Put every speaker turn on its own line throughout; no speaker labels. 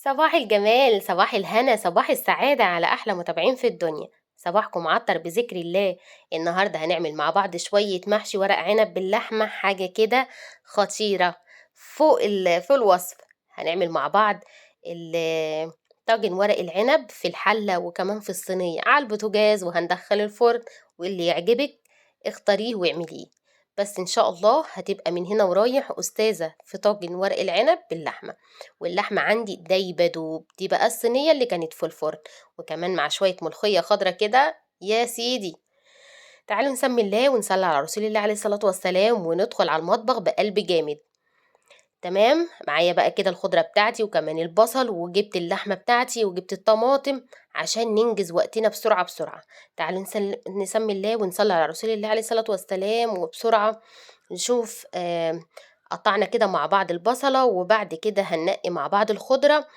صباح الجمال، صباح الهنا، صباح السعادة على أحلى متابعين في الدنيا. صباحكم عطر بذكر الله. النهاردة هنعمل مع بعض شوية محشي ورق عنب باللحمة، حاجة كده خطيرة فوق الوصف. هنعمل مع بعض طاجن ورق العنب في الحلة وكمان في الصينية على البوتاجاز، وهندخل الفرن، واللي يعجبك اختاريه واعمليه. بس إن شاء الله هتبقى من هنا ورايح أستاذة في طاجن ورق العنب باللحمة. واللحمة عندي دايبة دوب، دي بقى الصينية اللي كانت في الفرن، وكمان مع شوية ملوخية خضرة كده يا سيدي. تعالوا نسمي الله ونصلي على رسول الله عليه الصلاة والسلام وندخل على المطبخ بقلب جامد. تمام، معايا بقى كده الخضرة بتاعتي وكمان البصل، وجبت اللحمة بتاعتي وجبت الطماطم عشان ننجز وقتنا بسرعة بسرعة. تعالوا نسمي الله ونصلي على رسول الله عليه الصلاة والسلام وبسرعة نشوف. قطعنا كده مع بعض البصلة، وبعد كده هننقي مع بعض الخضرة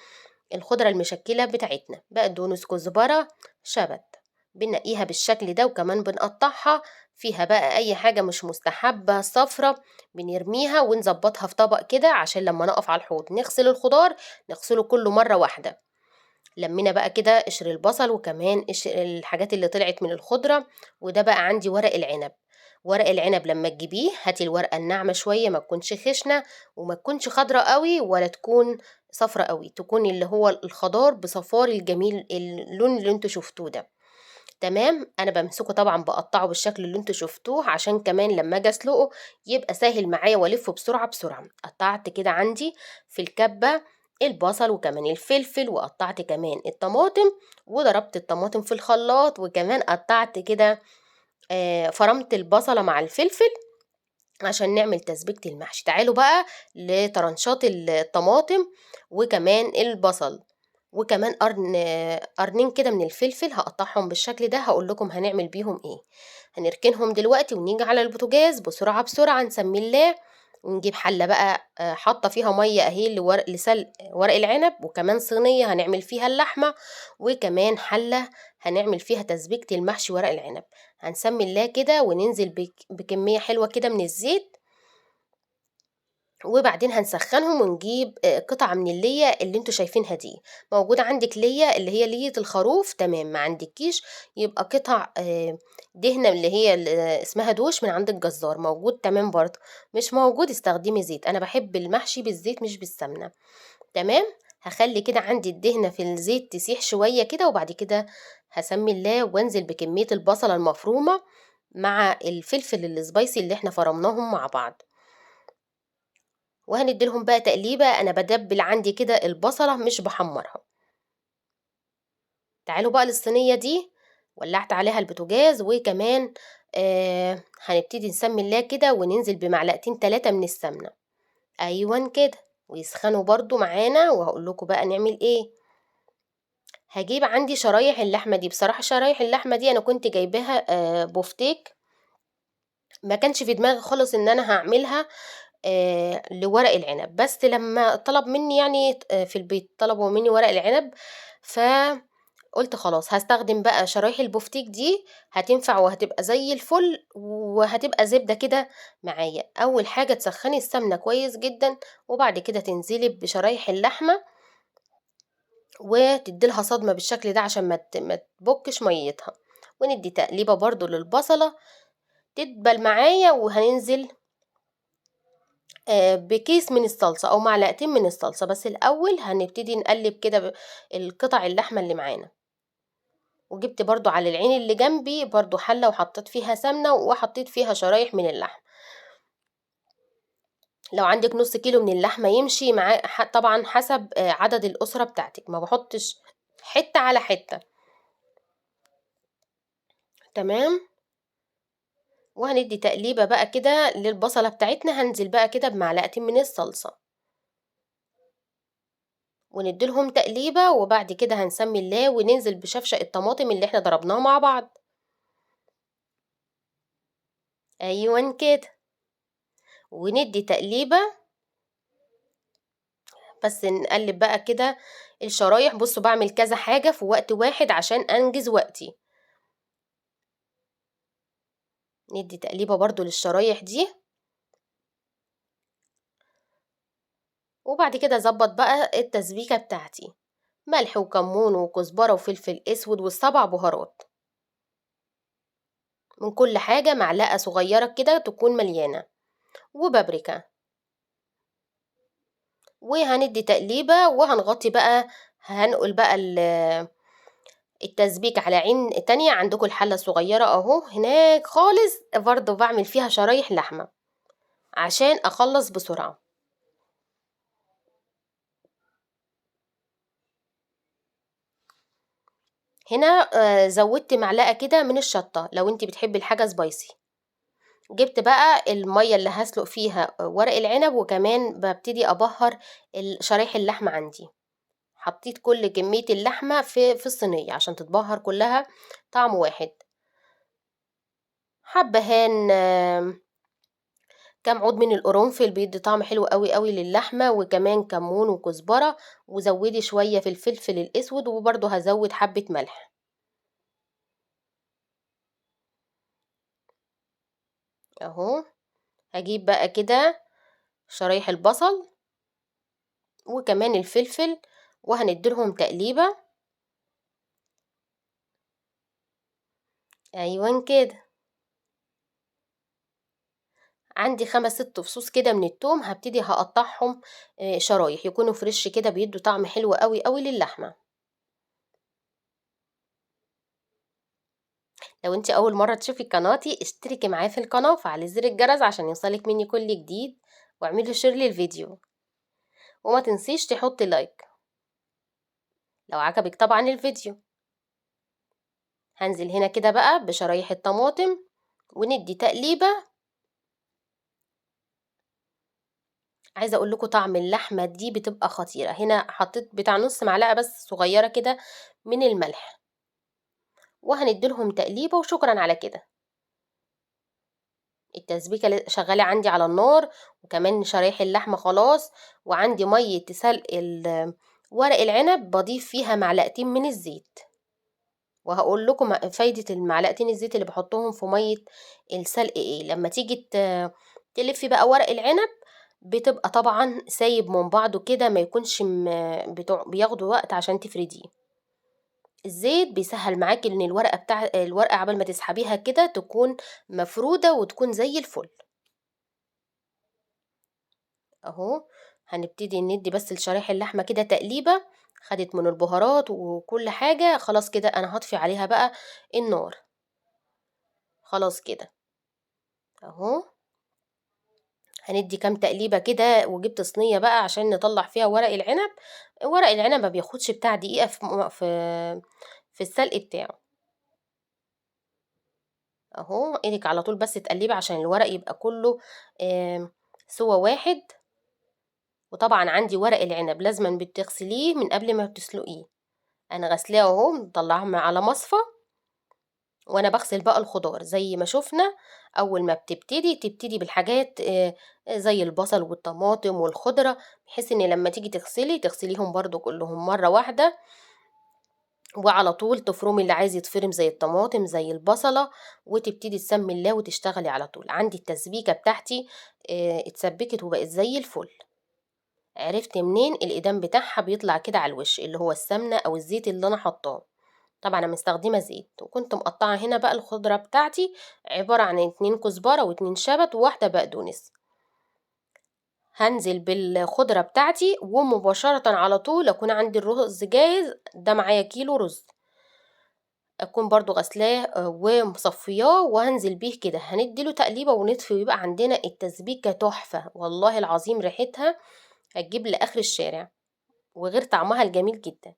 المشكلة بتاعتنا، بقدونس، كزبرة، شبت. بنقيها بالشكل ده وكمان بنقطعها. فيها بقى أي حاجة مش مستحبة صفرة بنرميها ونظبطها في طبق كده عشان لما نقف على الحوض نغسل الخضار نغسله كله مرة واحدة. لمينا بقى كده قشر البصل وكمان قشر الحاجات اللي طلعت من الخضرة. وده بقى عندي ورق العنب. ورق العنب لما تجيبيه هاتي الورقة الناعمة شوية، ما تكونش خشنة وما تكونش خضرة قوي ولا تكون صفرة قوي، تكون اللي هو الخضار بصفار الجميل اللون اللي انتوا شفتوه ده. تمام، انا بمسكه طبعا بقطعه بالشكل اللي انتوا شفتوه عشان كمان لما اجي اسلقه يبقى سهل معايا والفه بسرعه بسرعه. قطعت كده عندي في الكبه البصل وكمان الفلفل، وقطعت كمان الطماطم وضربت الطماطم في الخلاط، وكمان قطعت كده فرمت البصله مع الفلفل عشان نعمل تسبيكة المحشي. تعالوا بقى لطرنشات الطماطم وكمان البصل، وكمان قرنين كده من الفلفل هقطعهم بالشكل ده، هقول لكم هنعمل بيهم ايه. هنركنهم دلوقتي ونيجي على البوتاجاز بسرعة بسرعة نسمي الله. ونجيب حلة بقى حاطة فيها مية اهي لسلق ورق العنب، وكمان صينية هنعمل فيها اللحمة، وكمان حلة هنعمل فيها تسبيكة المحشي ورق العنب. هنسمي الله كده وننزل بكمية حلوة كده من الزيت، وبعدين هنسخنهم ونجيب قطعة من اللية اللي انتوا شايفينها دي. موجودة عندك لية اللي هي لية الخروف تمام، ما عندكيش يبقى قطع دهنة اللي هي اسمها دوش من عند الجزار موجود تمام برضه. مش موجود استخدمي زيت، انا بحب المحشي بالزيت مش بالسمنة. تمام، هخلي كده عندي الدهنة في الزيت تسيح شوية كده، وبعد كده هسمي الله وانزل بكمية البصلة المفرومة مع الفلفل السبايسي اللي احنا فرمناهم مع بعض، وهنديلهم بقى تقليبة. أنا بدبل عندي كده البصلة مش بحمرها. تعالوا بقى للصينية دي، ولعت عليها البوتاجاز، وكمان هنبتدي نسمي الله كده وننزل بمعلقتين 3 من السمنة. أيوة كده، ويسخنوا برضو معانا، وهقول لكم بقى نعمل ايه. هجيب عندي شرايح اللحمة دي، بصراحة شرايح اللحمة دي أنا كنت جايباها بوفتيك، ما كانش في دماغي خالص إن أنا هعملها لورق العنب، بس لما طلب مني يعني في البيت طلبوا مني ورق العنب، فقلت خلاص هستخدم بقى شرايح البفتيك دي، هتنفع وهتبقى زي الفل وهتبقى زبدة كده معايا. أول حاجة تسخني السمنة كويس جدا، وبعد كده تنزلي بشرايح اللحمة وتديلها صدمة بالشكل ده عشان ما تبكش ميتها. وندي تقليبة برضو للبصلة تدبل معايا، وهننزل بكيس من الصلصة أو معلقتين من الصلصة. بس الأول هنبتدي نقلب كده القطع اللحمة اللي معانا. وجبت برضو على العين اللي جنبي برضو حلة وحطيت فيها سمنة وحطيت فيها شرايح من اللحم. لو عندك نص كيلو من اللحمة يمشي مع طبعا حسب عدد الأسرة بتاعتك، ما بحطش حتة على حتة. تمام، وهندي تقليبة بقى كده للبصلة بتاعتنا، هنزل بقى كده بمعلقتين من الصلصة ونديلهم تقليبة، وبعد كده هنسمي الله وننزل بشفشق الطماطم اللي احنا ضربناها مع بعض. ايوه كده، وندي تقليبة. بس نقلب بقى كده الشرايح. بصوا بعمل كذا حاجة في وقت واحد عشان انجز وقتي. ندي تقليبة برضو للشرايح دي، وبعد كده أضبّط بقى التسبيكة بتاعتي، ملح وكمون وكزبرة وفلفل أسود و7 بهارات، من كل حاجة معلقة صغيّرة كده تكون مليانة، وبابريكا، وهندّي تقليبة وهنغطّي بقى. هانقل بقى التسبيكة على عين تانية. عندكم الحلة الصغيّرة أهو هناك خالص برضه باعمل فيها شرايح لحمة، عشان أخلّص بسرعة. هنا زوّدت معلقة كده من الشطة لو أنتِ بتحبّي الحاجة spicy. جِبت بقى المَيّة اللي هاسلُق فيها ورق العنب، وكمان بابتدي أبهّر شرايح اللحمة عندي. حطيت كل كمية اللحمة في الصينية عشان تتبهّر كلّها طعم واحد. حبّهان كام عود من القرنفل بيدّي طعم حلو أوي، أوي للحمة، وكمان كمون وكزبرة، وزوّدي شوية في الفلفل الأسود، وبرضه هازوّد حبّة ملح. أهو. هاجيب بقى كده شرايح البصل وكمان الفلفل، وهندّي لهم تقليبة. أيوًا كده. عندي 5، 6 فصوص كده من التوم، هابتدي هاقطّعهم شرايح، يكونوا فريش كده بيدّوا طعم حلو أوي، أوي للحمة. لو أنتِ أول مرّة تشوفي قناتي، اشتركي معايا في القناة وفعّلي زر الجرس عشان يوصلِك منّي كل جديد، واعملي share للفيديو، وما تنسيش تحطّي لايك لو عجبِك طبعًا الفيديو. هانزل هنا كده بقى بشرايح الطماطم وندّي تقليبة. عايزة أقول لكم طعم اللحمة دي بتبقى خطيرة. هنا حطيت بتاع نُص معلقة بس صغيّرة كده من الملح، وهندّي لهم تقليبة وشكرًا على كده. التسبيكة شغّالة عندي على النار، وكمان شرايح اللحمة خلاص، وعندي مَيّة سلق ورق العنب باضيف فيها معلقتين من الزيت، وهاقول لكم فايدة المعلقتين الزيت اللي باحطهم في مَيّة السلق إيه. لمّا تيجي تلفّي بقى ورق العنب بتبقى طبعًا سايب من بعضه كده، ما يكونش بياخدوا وقت عشان تفرديه. الزيت بيسهّل معاكِ إن الورقة عقبال ما تسحبيها كده تكون مفرودة وتكون زي الفل. أهو. هنبتدي ندّي بس لشرايح اللحمة كده تقليبة، خدت من البهارات وكل حاجة. خلاص كده أنا هاطفي عليها بقى النار. خلاص كده. أهو. هندّي كام تقليبة كده، وجِبت صينية بقى عشان نطلّع فيها ورق العنب. ورق العنب ما بياخدش بتاع دقيقة في السلق بتاعه. أهو. إيدِك على طول بس تقلّبي عشان الورق يبقى كلّه سِوَى واحد. وطبعًا عندي ورق العنب لازمًا بتغسليه من قبل ما بتسلقيه. أنا غاسلاه أهو مطلّعاه على مصفى، وأنا باغسل بقى الخضار زي ما شُفنا. أول ما تبتدي بالحاجات زي البصل والطماطم والخضرة، بحيث إن لمّا تيجي تغسليهم برضه كلّهم مرّة واحدة، وعلى طول تفرمي اللي عايز يتفرم زي الطماطم زي البصلة، وتبتدي تسمّي الله وتشتغلي على طول. عندي التسبيكة بتاعتي اتسبّكت وبقت زي الفل. عرفت منين؟ الإيدام بتاعها بيطلع كده على الوش، اللي هو السمنة أو الزيت اللي أنا حاطاه. طبعًا أنا مستخدمة زيت، وكنت مقطّعة هنا بقى الخضرة بتاعتي عبارة عن 2 كزبرة و2 شبت و1 بقدونس. هانزل بالخضرة بتاعتي ومباشرةً على طول أكون عندي الرز جاهز. ده معايا كيلو رز، أكون برضه غاسلاه ومصفياه، وهانزل بيه كده. هندّي له تقليبة ونطفي، ويبقى عندنا التسبيكة تحفة، والله العظيم ريحتها هتجيب لآخر الشارع، وغير طعمها الجميل جدًا.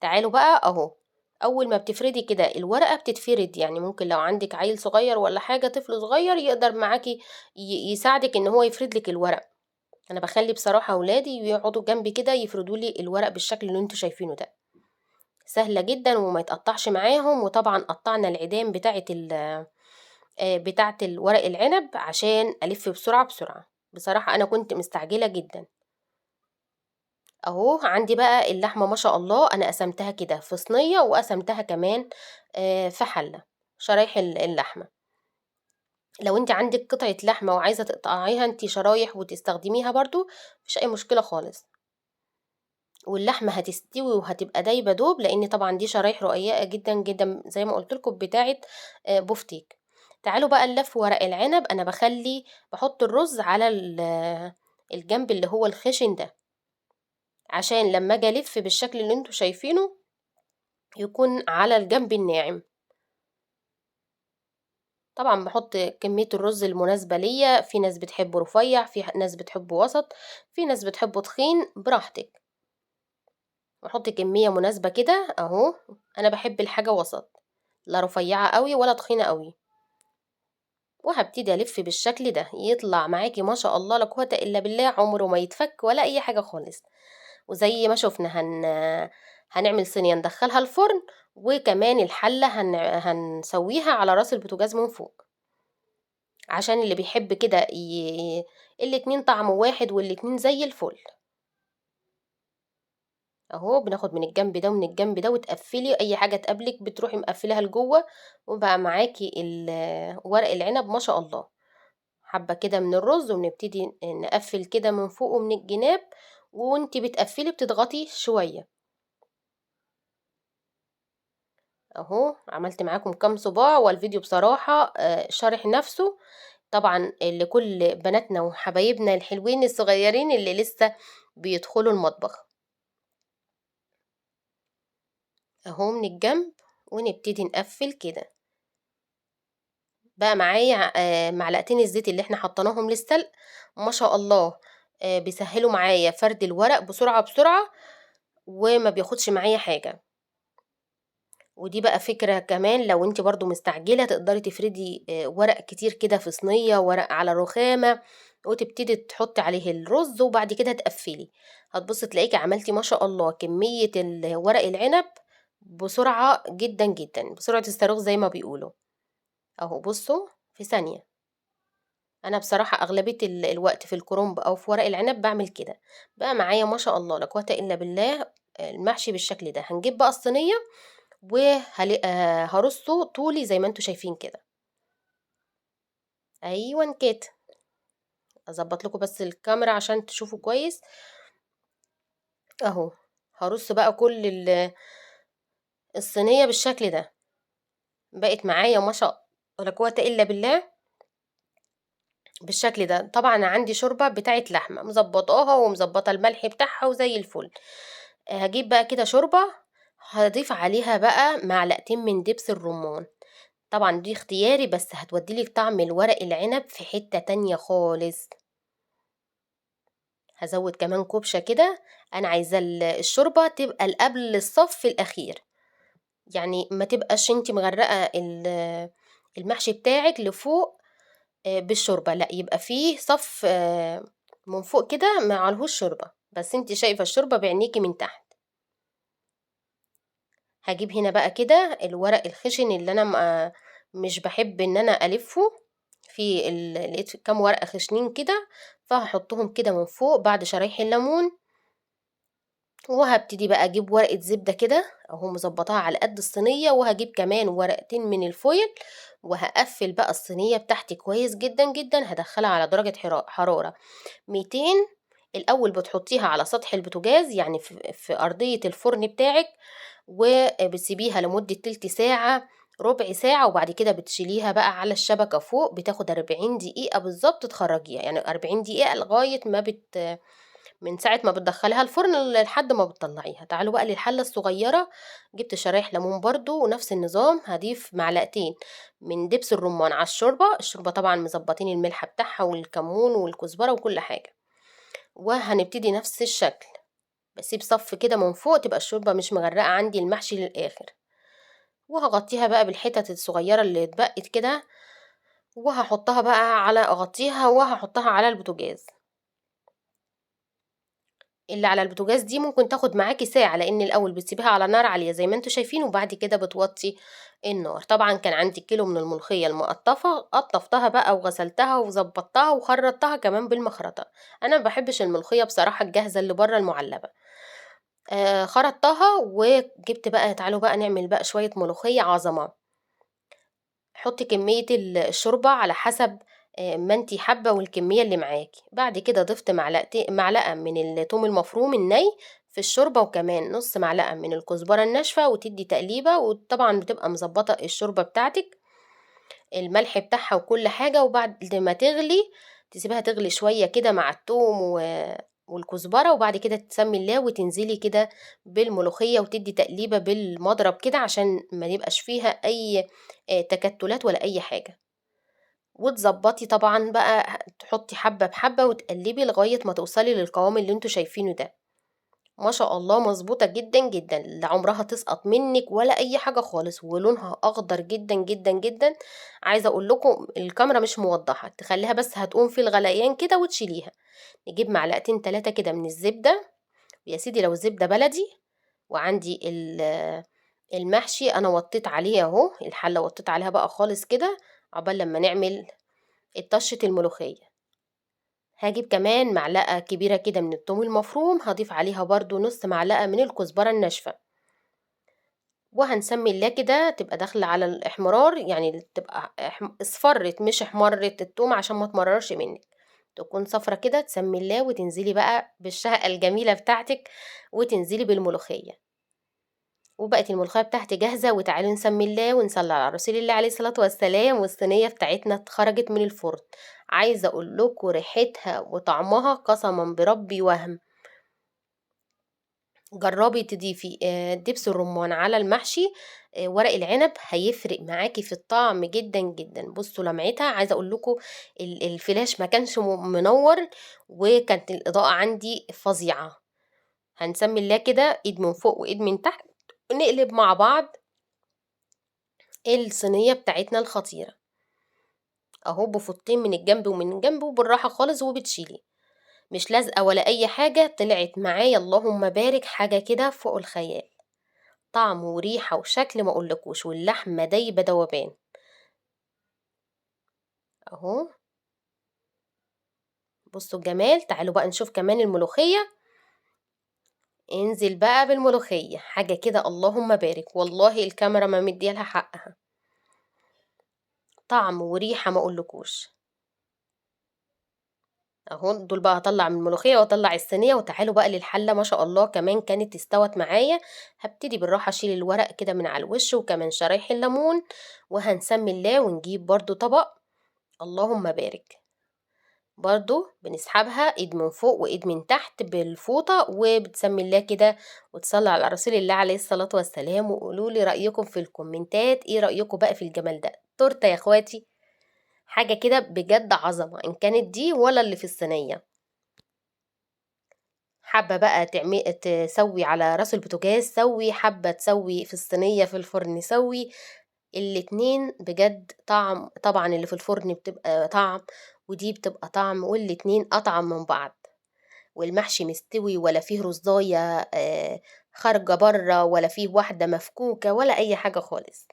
تعالوا بقى أهو. أول ما بتفردي كده الورقة بتتفرد، يعني ممكن لو عندِك عيل صغير والّا حاجة طفل صغير يقدر معاكِ يساعدِك إن هو يفرد لِك الورق. أنا باخلّي بصراحة ولادي يقعدوا جنبي كده يفردوا لي الورق بالشكل اللي أنتم شايفينه ده. سهلة جدًا وما يتقطّعش معاهم. وطبعًا قطّعنا العيدان بتاعة ورق العنب عشان ألِف بسرعة، بسرعة. بصراحة أنا كنت مستعجلة جدًا. أهو عندي بقى اللحمة ما شاء الله، أنا قسمتها كده في صينية، وقسمتها كمان في حلة، شرايح اللحمة. لو أنتِ عندِك قطعة لحمة وعايزة تقطعيها أنتِ شرايح وتستخدميها برضه، ما فيش أي مشكلة خالص، واللحمة هتستوي وهتبقى دايبة دوب، لإن طبعًا دي شرايح رقيقة جدًا، جدًا زي ما قُلت لكم بتاعة بوفتيك. تعالوا بقى نلف ورق العنب، أنا باحط الرز على الجنب اللي هو الخشن ده، عشان لمّا آجي ألِف بالشكل اللي أنتم شايفينه، يكون على الجنب الناعم. طبعًا باحط كمية الرز المناسبة ليّا، في ناس بتحبه رفيّع، في ناس بتحبه وسط، في ناس بتحبه تخين، براحتك. باحط كمية مناسبة كده أهو، أنا باحب الحاجة وسط، لا رفيّعة أوي ولا تخينة أوي، وهابتدي ألِف بالشكل ده، يطلع معاكِ ما شاء الله لا قوة إلا بالله، عمره ما يتفك ولا أي حاجة خالص. وزي ما شُفنا هنعمل صينية ندخّلها الفرن، وكمان الحلة هنسويها على راس البوتاجاز من فوق. عشان اللي بيحب كده الاتنين طعم واحد والاتنين زي الفل. أهو بناخد من الجنب ده ومن الجنب ده وتقفّلي أي حاجة تقابلِك بتروحي مقفّلاها لجوّه، وبقى معاكِ ورق العنب ما شاء الله. حبّة كده من الرز ونبتدي نقفّل كده من فوق ومن الجناب، وأنتِ بتقفّلي بتضغطي شوية. أهو عملت معاكم كام صباع، والفيديو بصراحة شارح نَفْسه، طبعًا لكل بناتنا وحبايبنا الحلوين الصغيّرين اللي لسه بيدخلوا المطبخ. أهو من الجنب ونبتدي نقفّل كده. بقى معايا معلقتين الزيت اللي إحنا حطيناهم للسلق، ما شاء الله بيسهّلوا معايا فرد الورق بسرعة، بسرعة، وما بياخدش معايا حاجة. ودي بقى فكرة كمان لو أنتِ برضه مستعجلة تقدري تفردي ورق كتير كده في صينية، ورق على رخامة، وتبتدي تحطّي عليه الرز وبعد كده تقفّلي، هتبُصّي تلاقيكِ عملتِ ما شاء الله كمية ورق العنب بسرعة جدًا، جدًا، بسرعة الصاروخ زي ما بيقولوا. أهو بُصّوا في ثانية. أنا بصراحة أغلبية الوقت في الكرنب أو في ورق العنب باعمل كده، بقى معايا ما شاء الله لا قوة إلا بالله المحشي بالشكل ده. هنجيب بقى الصينية هارصه طولي زي ما أنتم شايفين كده. أيوًا كده. أضبّط لكم بس الكاميرا عشان تشوفوا كويس. أهو، هارُص بقى كل الصينية بالشكل ده، بقت معايا ما شاء لا قوة إلا بالله بالشكل ده. طبعًا أنا عندي شوربة بتاعة لحمة مضبّطاها ومضبّطة الملح بتاعها وزي الفل. هاجيب بقى كده شوربة، هاضيف عليها بقى معلقتين من دبس الرمان، طبعًا دي اختياري بس هتودّي لِك طعم الورق العنب في حتّة تانية خالص. هازوّد كمان كُبشة كده، أنا عايزة الشوربة تبقى قبل الصَف الأخير، يعني ما تبقاش أنتِ مغرّقة المحشي بتاعِك لفوق بالشوربة، لأ يبقى في صَف من فوق كده ما عليهوش شوربة، بس أنتِ شايفة الشوربة بعينيكِ من تحت. هاجيب هنا بقى كده الورق الخشن اللي أنا مش باحب إن أنا ألِفّه، في لقيت كام ورقة خشنين كده، فهاحطّهم كده من فوق بعد شرايح الليمون، وهابتدي بقى أجيب ورقة زبدة كده أهو مضبّطاها على قد الصينية، وهاجيب كمان ورقتين من الفويل، وهاقفّل بقى الصينية بتاعتي كويس جدًا، جدًا، هادخّلها على درجة حرارة 200. الأول بتحطّيها على سطح البوتاجاز يعني في أرضية الفرن بتاعِك، وبتسيبيها لمدة تِلت ساعة، ربع ساعة، وبعد كده بتشيليها بقى على الشبكة فوق، بتاخد 40 دقيقة بالضبط تخرّجيها، يعني 40 دقيقة لغاية ما من ساعة ما بتدخّليها الفرن لحد ما بتطلّعيها. تعالوا بقى للحلة الصغيّرة، جِبت شرايح ليمون برضه ونفس النظام، هاضيف معلقتين من دبس الرمان على الشوربة طبعًا مضبّطين الملح بتاعها والكمون والكزبرة وكل حاجة، وهنبتدي نفس الشكل، باسيب صَف كده من فوق تبقى الشوربة مش مغرّقة عندي المحشي للآخر، وهاغطّيها بقى بالحتت الصغيّرة اللي اتبقِت كده، وهاحطّها بقى أغطّيها وهاحطّها على البوتاجاز. اللي على البوتاجاز دي ممكن تاخد معاكِ ساعة، لإن الأول بتسيبيها على نار عالية زي ما أنتم شايفين، وبعد كده بتوطّي النار. طبعًا كان عندي كيلو من الملوخية المقطّفة، قطّفتها بقى وغسلتها وضبّطتها وخرّطتها كمان بالمخرطة، أنا ما باحبش الملوخية بصراحة الجاهزة اللي برّه المُعلبة. خرطتها وجِبت بقى تعالوا بقى نعمل بقى شوية ملوخية عظمة. حطي كمية الشوربة على حسب ما انتِ حابة والكمية اللي معاكِ، بعد كده ضفت معلقة من التوم المفروم الني في الشوربة، وكمان نُص معلقة من الكزبرة الناشفة، وتدّي تقليبة، وطبعًا بتبقى مضبّطة الشوربة بتاعتِك، الملح بتاعها وكل حاجة، وبعد ما تغلي تسيبيها تغلي شوية كده مع التوم والكزبرة، وبعد كده تسمّي الله وتنزلي كده بالملوخية، وتدّي تقليبة بالمضرب كده عشان ما يبقاش فيها أي تكتلات ولا أي حاجة. وتضبّطي طبعًا بقى تحطّي حبّة بحبّة وتقلّبي لغاية ما توصلي للقوام اللي أنتم شايفينه ده، ما شاء الله مضبوطة جدًا، جدًا، لا عمرها تسقط منِّك ولا أي حاجة خالص، ولونها أخضر جدًا، جدًا، جدًا. عايزة أقول لكم الكاميرا مش موضّحة، تخلّيها بس هتقوم في الغليان كده وتشيليها، نجيب معلقتين 3 كده من الزبدة، ويا سيدي لو الزبدة بلدي، وعندي المحشي أنا وطّيت عليه أهو، الحلة وطّيت عليها بقى خالص كده عقبال لمّا نعمل طشة الملوخية. هاجيب كمان معلقة كبيرة كده من التوم المفروم، هاضيف عليها برضه نُص معلقة من الكزبرة الناشفة، وهنسمي الله كده تبقى داخلة على الإحمرار، يعني تبقى اصفرِّت مش احمرِّت التومة عشان ما تمرّرش منِّك، تكون صفرا كده تسمي الله وتنزلي بقى بالشهقة الجميلة بتاعتِك، وتنزلي بالملوخية. وبقت الملوخية بتاعتي جاهزة، وتعالوا نسمي الله ونصلي على رسول الله عليه الصلاة والسلام، والصينية بتاعتنا خرجت من الفرن. عايزة أقول لكم ريحتها وطعمها قسمًا بربي وهم. جربي تضيفي دبس الرمان على المحشي، ورق العنب هيفرق معاكِ في الطعم جدًا، جدًا. بصوا لمعتها، عايزة أقول لكم الفلاش ما كانش منور، وكانت الإضاءة عندي فظيعة. هنسمي الله كده إيد من فوق وإيد من تحت، ونقلب مع بعض الصينية بتاعتنا الخطيرة، أهو بفوطتين من الجنب ومن الجنب وبالراحة خالص وبتشيلي، مش لازقة ولا أي حاجة، طلعت معايا اللهم بارك حاجة كده فوق الخيال، طعم وريحة وشكل ما أقولكوش، واللحمة دايبة دوبان. أهو بصوا الجمال، تعالوا بقى نشوف كمان الملوخية. انزل بقى بالملوخية حاجة كده اللهم بارك، والله الكاميرا ما مديالها حقها، طعم وريحة ما أقولكوش. أهو دول بقى هاطلّع من الملوخية وأطلّع الصينية، وتعالوا بقى للحلة ما شاء الله كمان كانت استوت معايا، هابتدي بالراحة أشيل الورق كده من على الوش وكمان شرايح الليمون، وهنسمي الله ونجيب برضه طبق اللهم بارك، برضه بنسحبها إيد من فوق وإيد من تحت بالفوطة، وبتسمي الله كده وتصلّوا على رسول الله عليه الصلاة والسلام، وقولوا لي رأيكم في الكومنتات، إيه رأيكم بقى في الجمال ده؟ تورتة يا أخواتي، حاجة كده بجد عظمة، إن كانت دي ولا اللي في الصينية. حابة بقى تسوّي على راس البوتاجاز سوّي، حابة تسوّي في الصينية في الفرن سوّي، الاتنين بجد طعم، طبعًا اللي في الفرن بتبقى طعم، ودي بتبقى طعم، والاتنين أطعم من بعض، والمحشي مستوي ولا فيه رُزاية خارجة برّه، ولا فيه واحدة مفكوكة ولا أي حاجة خالص.